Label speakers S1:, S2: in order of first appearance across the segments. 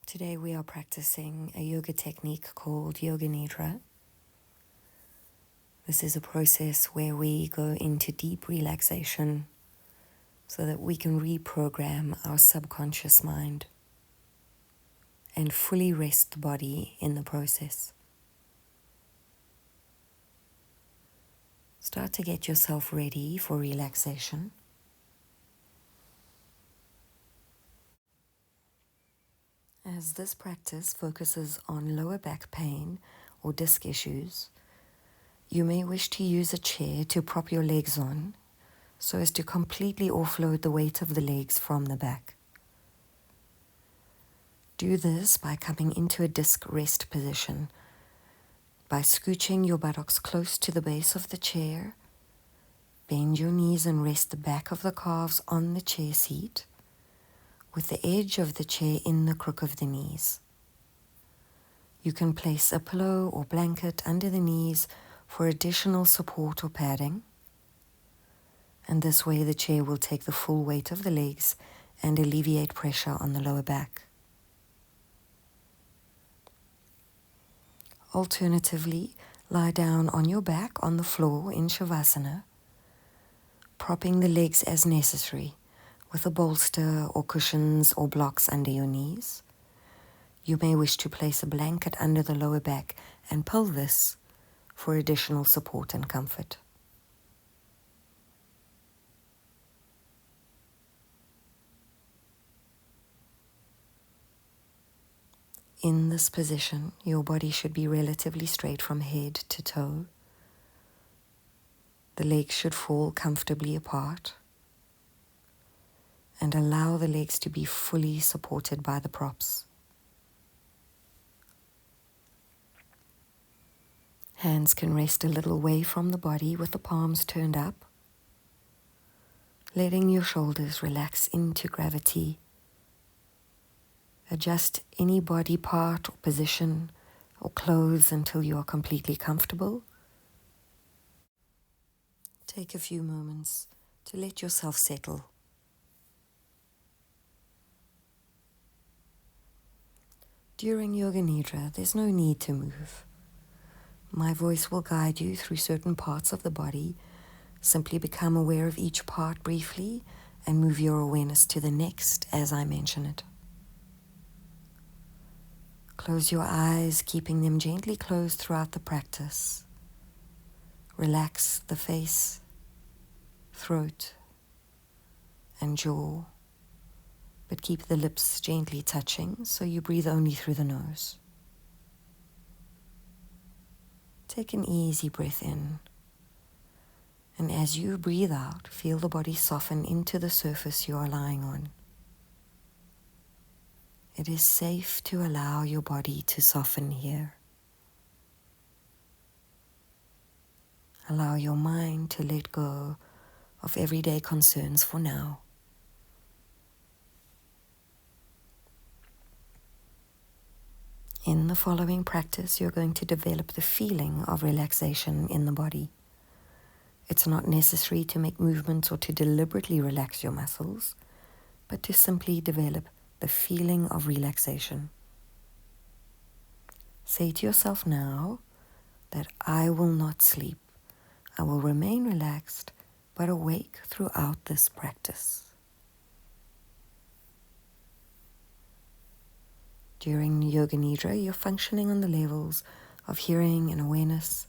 S1: Today we are practicing a yoga technique called yoga nidra. This is a process where we go into deep relaxation so that we can reprogram our subconscious mind and fully rest the body in the process. Start to get yourself ready for relaxation. As this practice focuses on lower back pain or disc issues, you may wish to use a chair to prop your legs on so as to completely offload the weight of the legs from the back. Do this by coming into a disc rest position, by scooching your buttocks close to the base of the chair. Bend your knees and rest the back of the calves on the chair seat, with the edge of the chair in the crook of the knees. You can place a pillow or blanket under the knees for additional support or padding, and this way the chair will take the full weight of the legs and alleviate pressure on the lower back. Alternatively, lie down on your back on the floor in Shavasana, propping the legs as necessary with a bolster or cushions or blocks under your knees. You may wish to place a blanket under the lower back and pelvis for additional support and comfort. In this position, your body should be relatively straight from head to toe. The legs should fall comfortably apart, and allow the legs to be fully supported by the props. Hands can rest a little away from the body with the palms turned up, letting your shoulders relax into gravity. Adjust any body part or position or clothes until you are completely comfortable. Take a few moments to let yourself settle. During Yoga Nidra, there's no need to move. My voice will guide you through certain parts of the body. Simply become aware of each part briefly and move your awareness to the next as I mention it. Close your eyes, keeping them gently closed throughout the practice. Relax the face, throat, and jaw, but keep the lips gently touching so you breathe only through the nose. Take an easy breath in, and as you breathe out, feel the body soften into the surface you are lying on. It is safe to allow your body to soften here. Allow your mind to let go of everyday concerns for now. In the following practice, you're going to develop the feeling of relaxation in the body. It's not necessary to make movements or to deliberately relax your muscles, but to simply develop the feeling of relaxation. Say to yourself now that I will not sleep. I will remain relaxed but awake throughout this practice. During Yoga Nidra, you're functioning on the levels of hearing and awareness,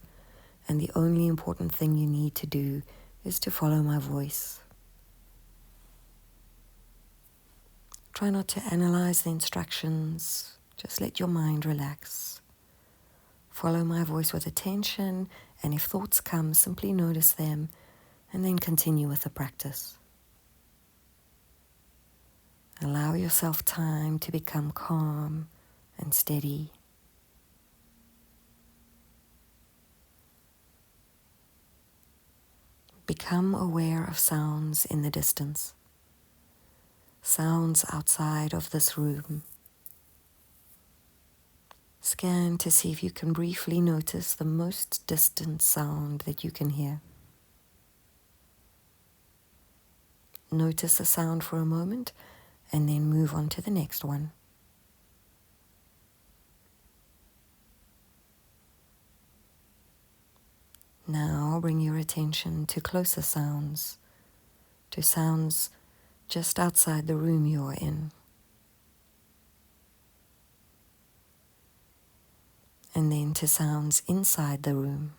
S1: and the only important thing you need to do is to follow my voice. Try not to analyze the instructions, just let your mind relax. Follow my voice with attention, and if thoughts come, simply notice them, and then continue with the practice. Allow yourself time to become calm and steady. Become aware of sounds in the distance, sounds outside of this room. Scan to see if you can briefly notice the most distant sound that you can hear. Notice the sound for a moment and then move on to the next one. Now bring your attention to closer sounds, to sounds just outside the room you are in, and then to sounds inside the room.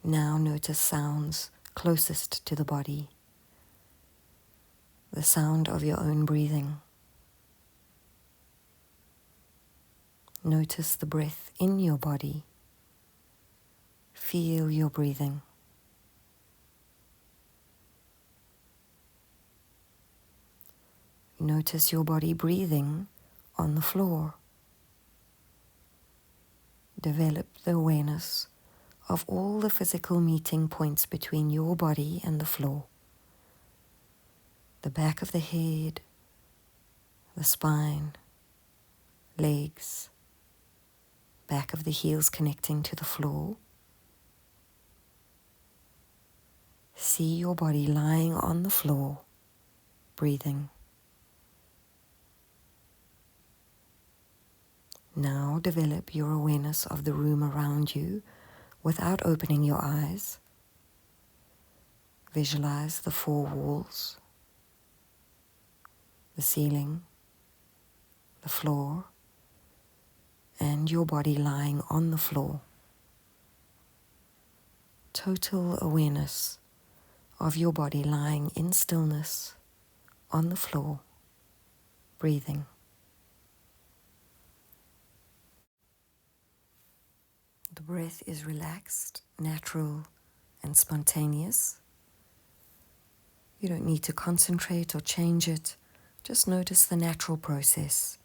S1: Now notice sounds closest to the body, the sound of your own breathing. Notice the breath in your body. Feel your breathing. Notice your body breathing on the floor. Develop the awareness of all the physical meeting points between your body and the floor. The back of the head, the spine, legs, back of the heels connecting to the floor. See your body lying on the floor, breathing. Now develop your awareness of the room around you without opening your eyes. Visualize the four walls, the ceiling, the floor, and your body lying on the floor. Total awareness of your body lying in stillness on the floor, breathing. The breath is relaxed, natural, and spontaneous. You don't need to concentrate or change it. Just notice the natural process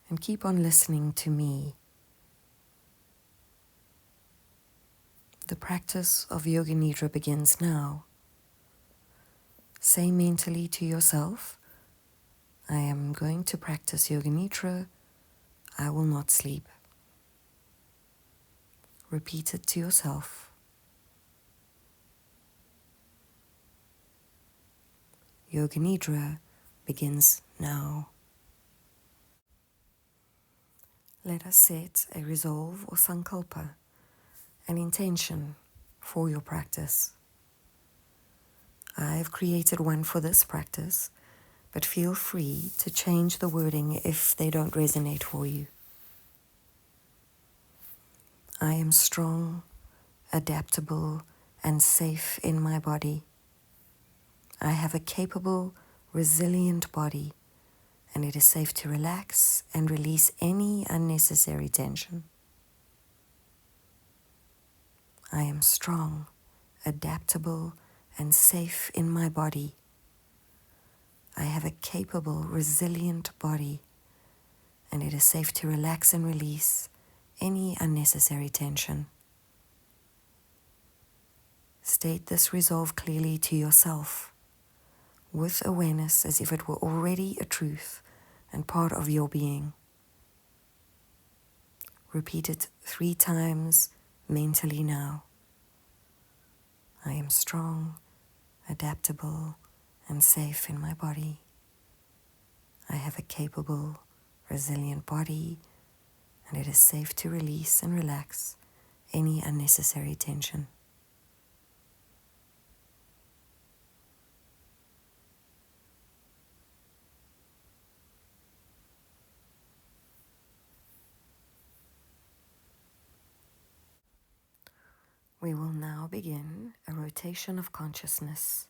S1: and keep on listening to me. The practice of Yoga Nidra begins now. Say mentally to yourself, I am going to practice Yoga Nidra. I will not sleep. Repeat it to yourself. Yoga Nidra begins now. Let us set a resolve or sankalpa, an intention for your practice. I have created one for this practice, but feel free to change the wording if they don't resonate for you. I am strong, adaptable, and safe in my body. I have a capable, resilient body, and it is safe to relax and release any unnecessary tension. I am strong, adaptable, and safe in my body. I have a capable, resilient body, and it is safe to relax and release any unnecessary tension. State this resolve clearly to yourself, with awareness as if it were already a truth and part of your being. Repeat it 3 times mentally now. I am strong, adaptable, and safe in my body. I have a capable, resilient body, and it is safe to release and relax any unnecessary tension. We will now begin a rotation of consciousness.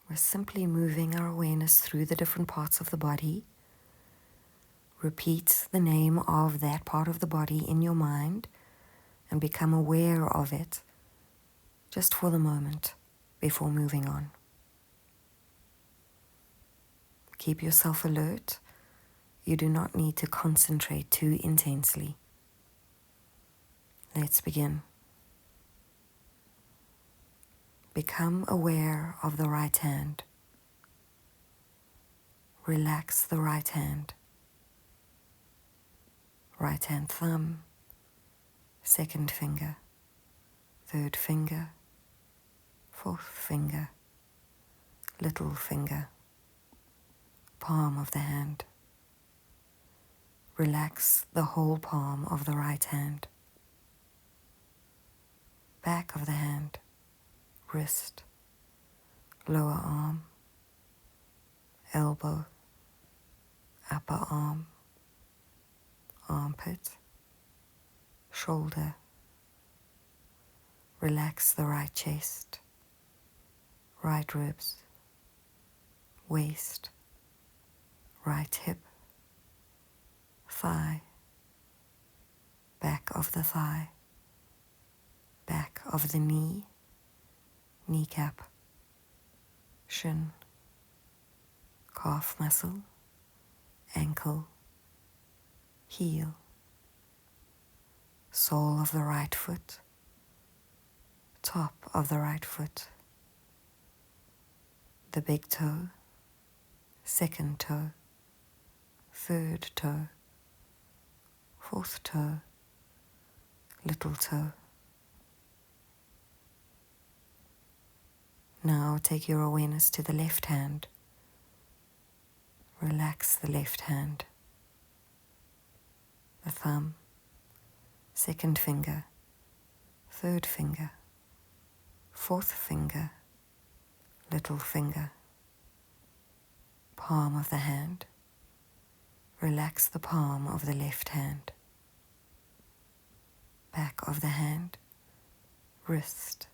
S1: We're simply moving our awareness through the different parts of the body. Repeat the name of that part of the body in your mind and become aware of it just for the moment before moving on. Keep yourself alert. You do not need to concentrate too intensely. Let's begin. Become aware of the right hand. Relax the right hand. Right hand thumb, second finger, third finger, fourth finger, little finger, palm of the hand. Relax the whole palm of the right hand, back of the hand, wrist, lower arm, elbow, upper arm, armpit, shoulder. Relax the right chest, right ribs, waist, right hip, thigh, back of the thigh, back of the knee, kneecap, shin, calf muscle, ankle, heel, sole of the right foot, top of the right foot, the big toe, second toe, third toe, fourth toe, little toe. Now take your awareness to the left hand. Relax the left hand, the thumb, second finger, third finger, fourth finger, little finger, palm of the hand. Relax the palm of the left hand, back of the hand, wrist,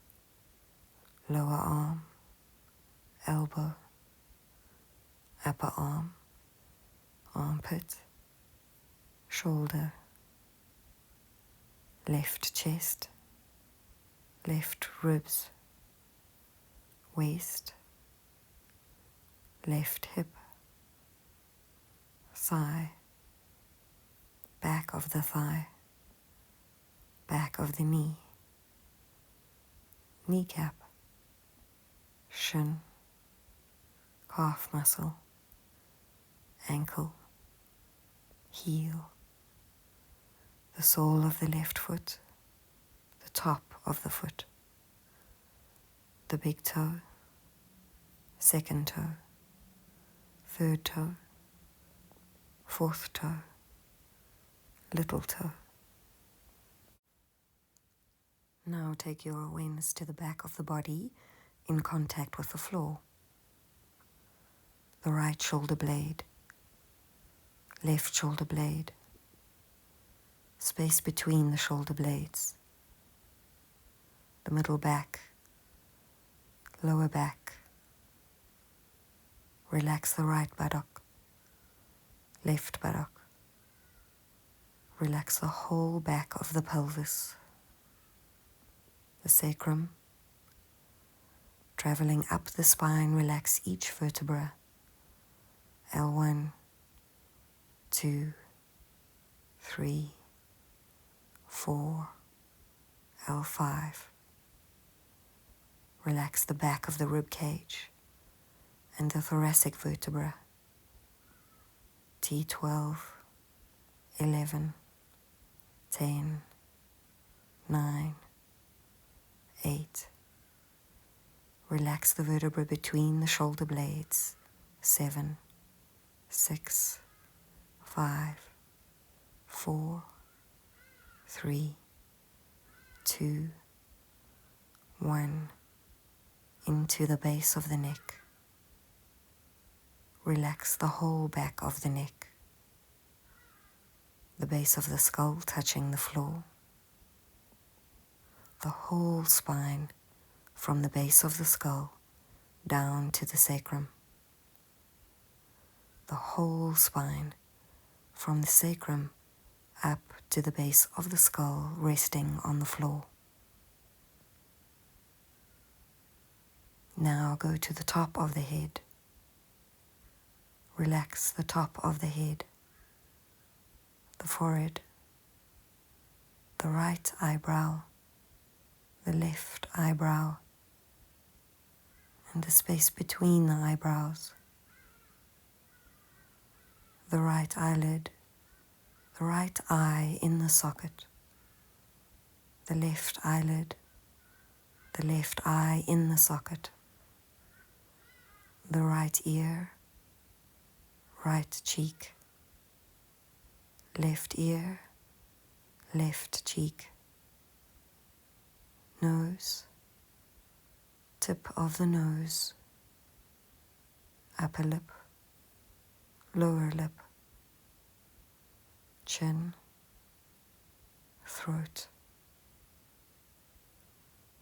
S1: lower arm, elbow, upper arm, armpit, shoulder, left chest, left ribs, waist, left hip, thigh, back of the thigh, back of the knee, kneecap, shin, calf muscle, ankle, heel, the sole of the left foot, the top of the foot, the big toe, second toe, third toe, fourth toe, little toe. Now take your awareness to the back of the body in contact with the floor. The right shoulder blade, left shoulder blade, space between the shoulder blades, the middle back, lower back. Relax the right buttock, left buttock. Relax the whole back of the pelvis, the sacrum. Traveling up the spine, relax each vertebra. L1, 2, 3, 4, L5. Relax the back of the rib cage and the thoracic vertebra. T12, 11, 10, 9, 8. Relax the vertebra between the shoulder blades. 7, 6, 5, 4, 3, 2, 1. Into the base of the neck. Relax the whole back of the neck. The base of the skull touching the floor. The whole spine from the base of the skull down to the sacrum. The whole spine from the sacrum up to the base of the skull resting on the floor. Now go to the top of the head. Relax the top of the head, the forehead, the right eyebrow, the left eyebrow, and the space between the eyebrows, the right eyelid, the right eye in the socket, the left eyelid, the left eye in the socket, the right ear, right cheek, left ear, left cheek, nose, tip of the nose, upper lip, lower lip, chin, throat.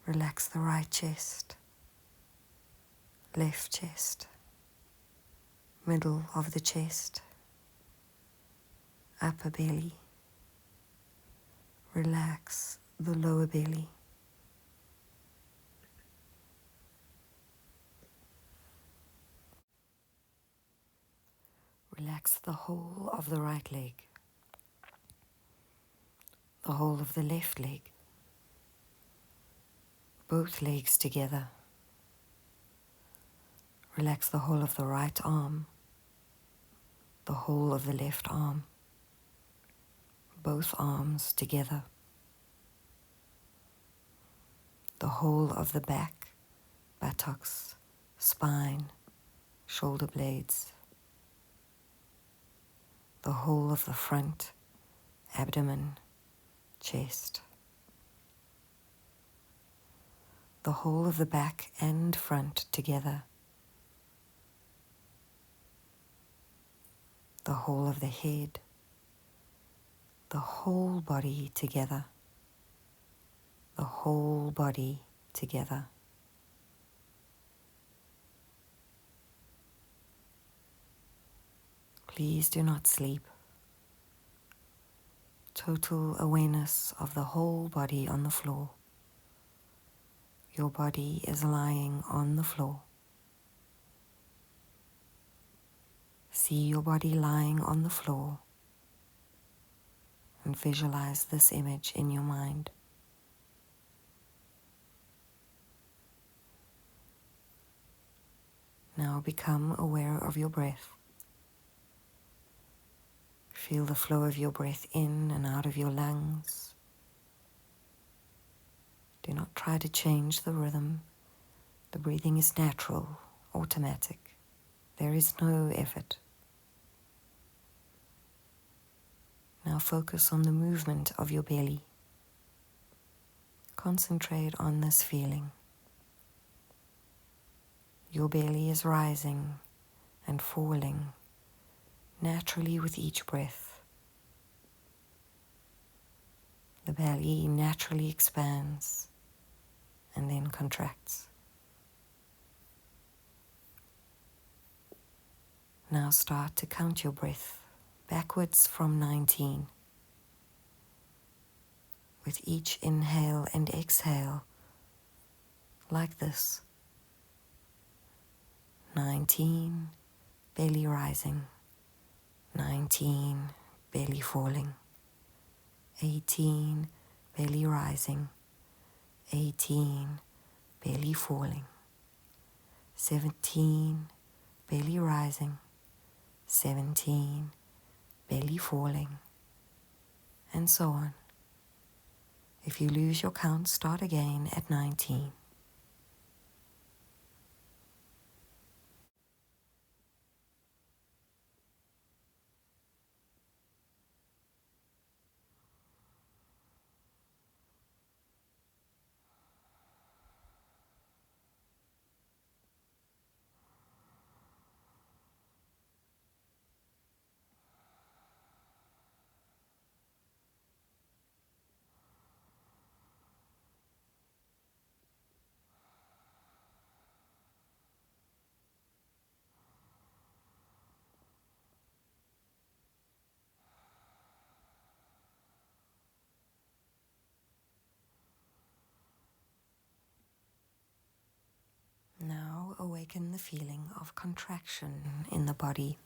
S1: Relax the right chest, left chest, middle of the chest, upper belly. Relax the lower belly. Relax the whole of the right leg, the whole of the left leg, both legs together. Relax the whole of the right arm, the whole of the left arm, both arms together, the whole of the back, buttocks, spine, shoulder blades, the whole of the front, abdomen, chest, the whole of the back and front together, the whole of the head, the whole body together, the whole body together. Please do not sleep. Total awareness of the whole body on the floor. Your body is lying on the floor. See your body lying on the floor and visualize this image in your mind. Now become aware of your breath. Feel the flow of your breath in and out of your lungs. Do not try to change the rhythm. The breathing is natural, automatic. There is no effort. Now focus on the movement of your belly. Concentrate on this feeling. Your belly is rising and falling naturally with each breath. The belly naturally expands and then contracts. Now start to count your breath backwards from 19. With each inhale and exhale, like this. 19, belly rising. 19, belly falling. 18, belly rising. 18, belly falling. 17, belly rising. 17, belly falling. And so on. If you lose your count, start again at 19. Now awaken the feeling of contraction in the body.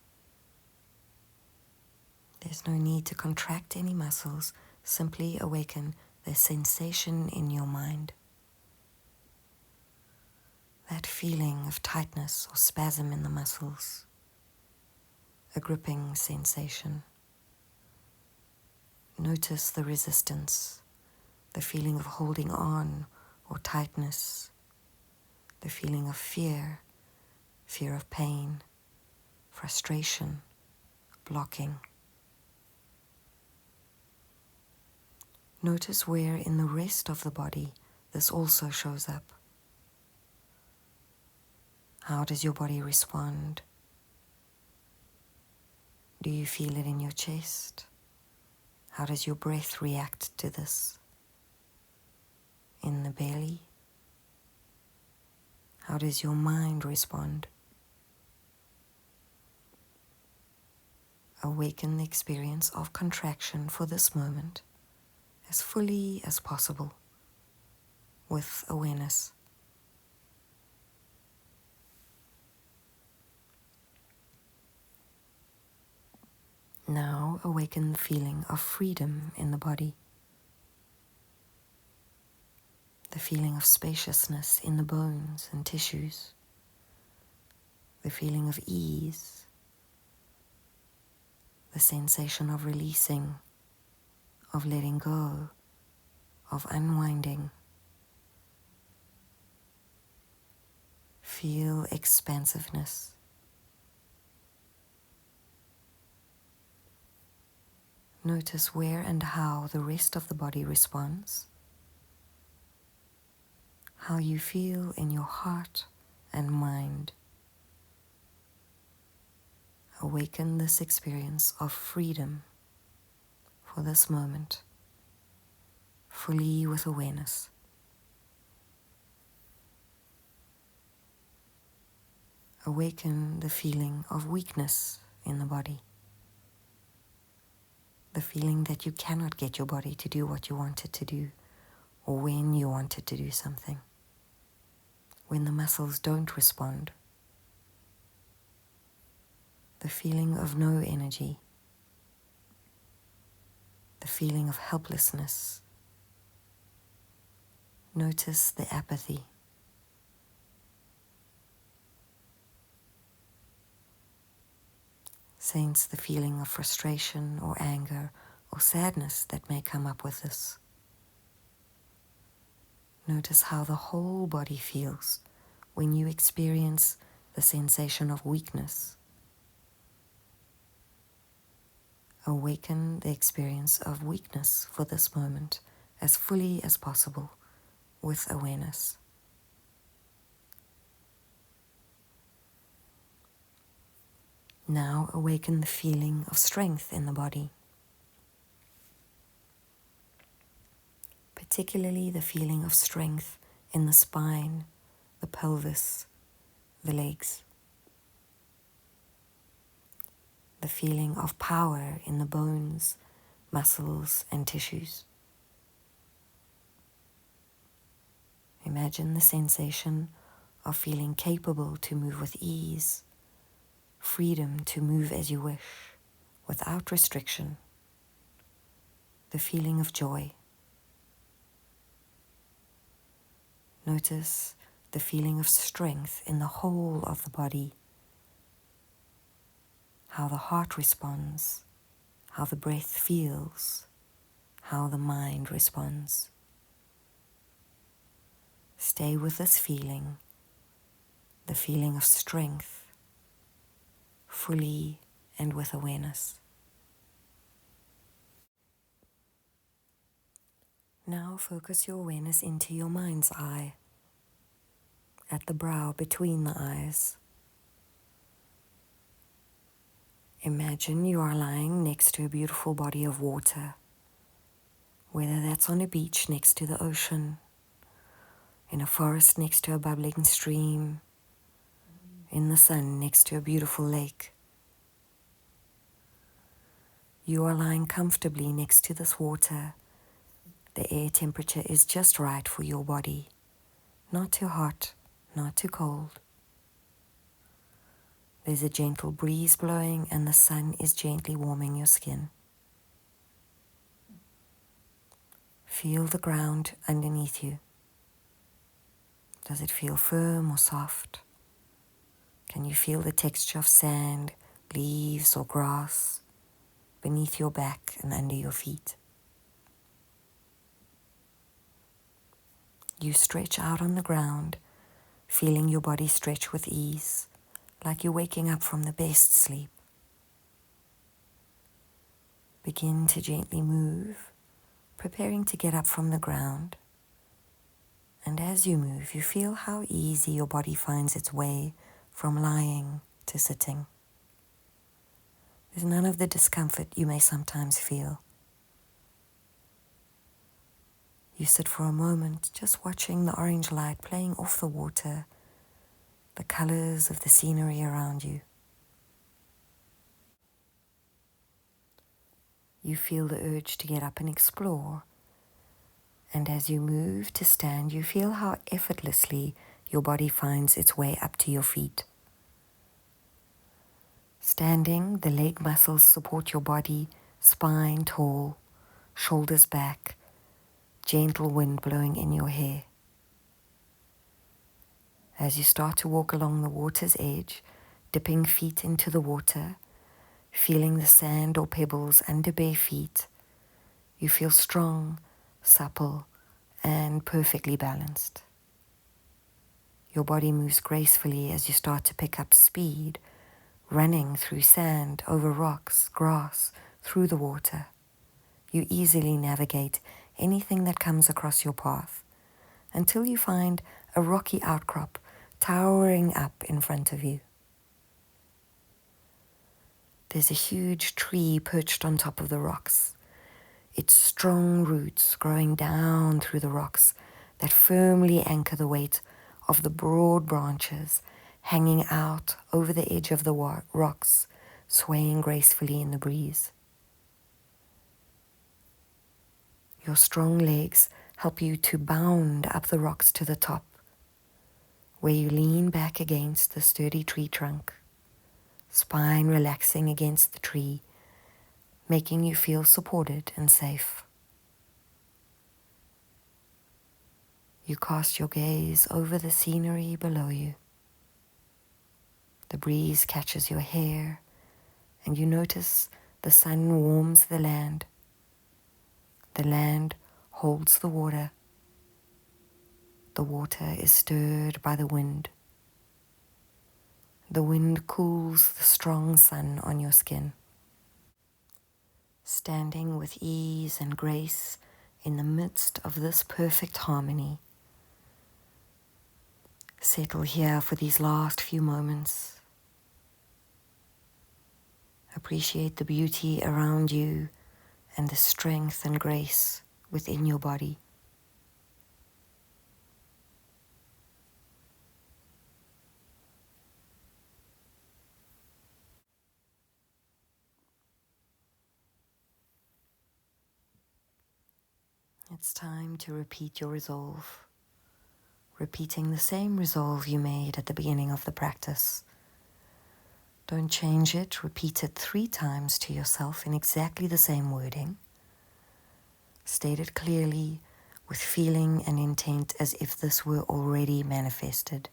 S1: There's no need to contract any muscles, simply awaken the sensation in your mind. That feeling of tightness or spasm in the muscles, a gripping sensation. Notice the resistance, the feeling of holding on or tightness, the feeling of fear, fear of pain, frustration, blocking. Notice where in the rest of the body this also shows up. How does your body respond? Do you feel it in your chest? How does your breath react to this? In the belly? How does your mind respond? Awaken the experience of contraction for this moment as fully as possible with awareness. Now awaken the feeling of freedom in the body, the feeling of spaciousness in the bones and tissues, the feeling of ease, the sensation of releasing, of letting go, of unwinding. Feel expansiveness. Notice where and how the rest of the body responds, how you feel in your heart and mind. Awaken this experience of freedom for this moment, fully with awareness. Awaken the feeling of weakness in the body, the feeling that you cannot get your body to do what you want it to do or when you want it to do something, when the muscles don't respond, the feeling of no energy, the feeling of helplessness. Notice the apathy. Sense the feeling of frustration or anger or sadness that may come up with this. Notice how the whole body feels when you experience the sensation of weakness. Awaken the experience of weakness for this moment as fully as possible with awareness. Now awaken the feeling of strength in the body, particularly the feeling of strength in the spine, the pelvis, the legs. The feeling of power in the bones, muscles, and tissues. Imagine the sensation of feeling capable to move with ease, freedom to move as you wish, without restriction. The feeling of joy. Notice the feeling of strength in the whole of the body, how the heart responds, how the breath feels, how the mind responds. Stay with this feeling, the feeling of strength, fully and with awareness. Now focus your awareness into your mind's eye, at the brow between the eyes. Imagine you are lying next to a beautiful body of water, whether that's on a beach next to the ocean, in a forest next to a bubbling stream, in the sun next to a beautiful lake. You are lying comfortably next to this water. The air temperature is just right for your body, not too hot, not too cold. There's a gentle breeze blowing and the sun is gently warming your skin. Feel the ground underneath you. Does it feel firm or soft? Can you feel the texture of sand, leaves or grass beneath your back and under your feet? You stretch out on the ground, feeling your body stretch with ease, like you're waking up from the best sleep. Begin to gently move preparing to get up from the ground. And as you move, you feel how easy your body finds its way from lying to sitting. There's none of the discomfort you may sometimes feel. You sit for a moment just watching the orange light playing off the water, the colors of the scenery around you. You feel the urge to get up and explore. And as you move to stand, you feel how effortlessly your body finds its way up to your feet. Standing, the leg muscles support your body, spine tall, shoulders back, gentle wind blowing in your hair. As you start to walk along the water's edge, dipping feet into the water, feeling the sand or pebbles under bare feet, you feel strong, supple, and perfectly balanced. Your body moves gracefully as you start to pick up speed, running through sand, over rocks, grass, through the water. You easily navigate anything that comes across your path until you find a rocky outcrop towering up in front of you. There's a huge tree perched on top of the rocks, its strong roots growing down through the rocks that firmly anchor the weight of the broad branches hanging out over the edge of the rocks, swaying gracefully in the breeze. Your strong legs help you to bound up the rocks to the top, where you lean back against the sturdy tree trunk, spine relaxing against the tree, making you feel supported and safe. You cast your gaze over the scenery below you. The breeze catches your hair, and you notice the sun warms the land. The land holds the water. The water is stirred by the wind. The wind cools the strong sun on your skin. Standing with ease and grace in the midst of this perfect harmony, settle here for these last few moments. Appreciate the beauty around you and the strength and grace within your body. It's time to repeat your resolve, repeating the same resolve you made at the beginning of the practice. Don't change it. Repeat it 3 times to yourself in exactly the same wording. State it clearly with feeling and intent as if this were already manifested.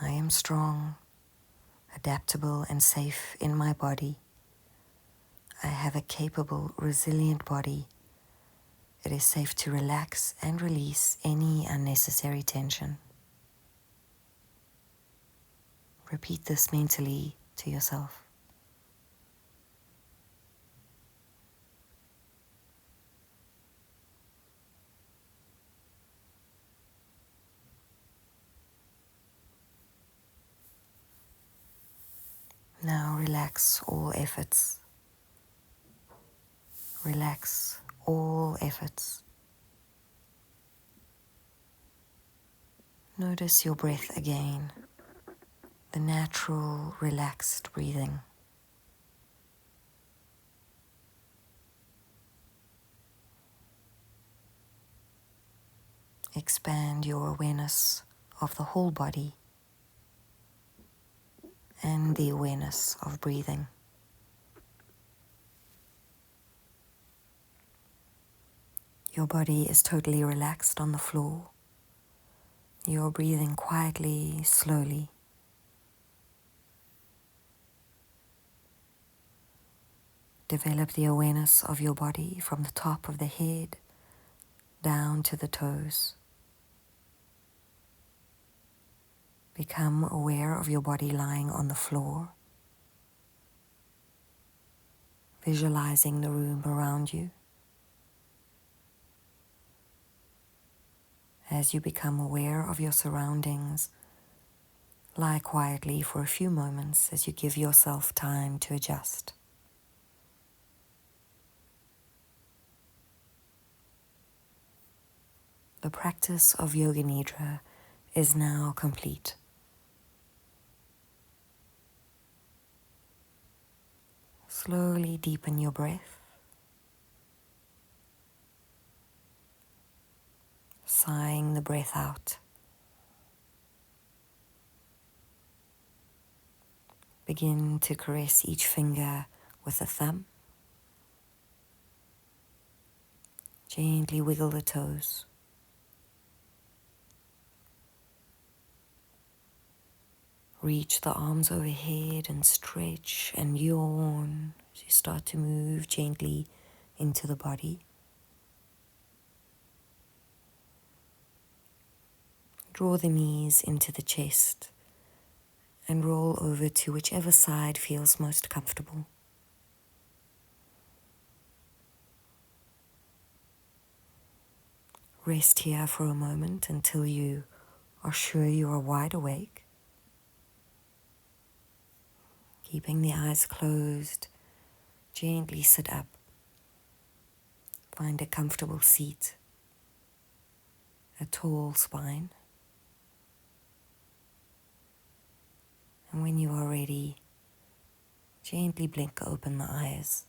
S1: I am strong, adaptable, and safe in my body. I have a capable, resilient body. It is safe to relax and release any unnecessary tension. Repeat this mentally to yourself. Now relax all efforts. Relax all efforts. Notice your breath again, the natural, relaxed breathing. Expand your awareness of the whole body and the awareness of breathing. Your body is totally relaxed on the floor. You're breathing quietly, slowly. Develop the awareness of your body from the top of the head down to the toes. Become aware of your body lying on the floor. visualizing the room around you. As you become aware of your surroundings, lie quietly for a few moments as you give yourself time to adjust. The practice of Yoga Nidra is now complete. Slowly deepen your breath, sighing the breath out. Begin to caress each finger with a thumb. Gently wiggle the toes. Reach the arms overhead and stretch and yawn as you start to move gently into the body. Draw the knees into the chest and roll over to whichever side feels most comfortable. Rest here for a moment until you are sure you are wide awake. Keeping the eyes closed, gently sit up. Find a comfortable seat, a tall spine. And when you are ready, gently blink open the eyes.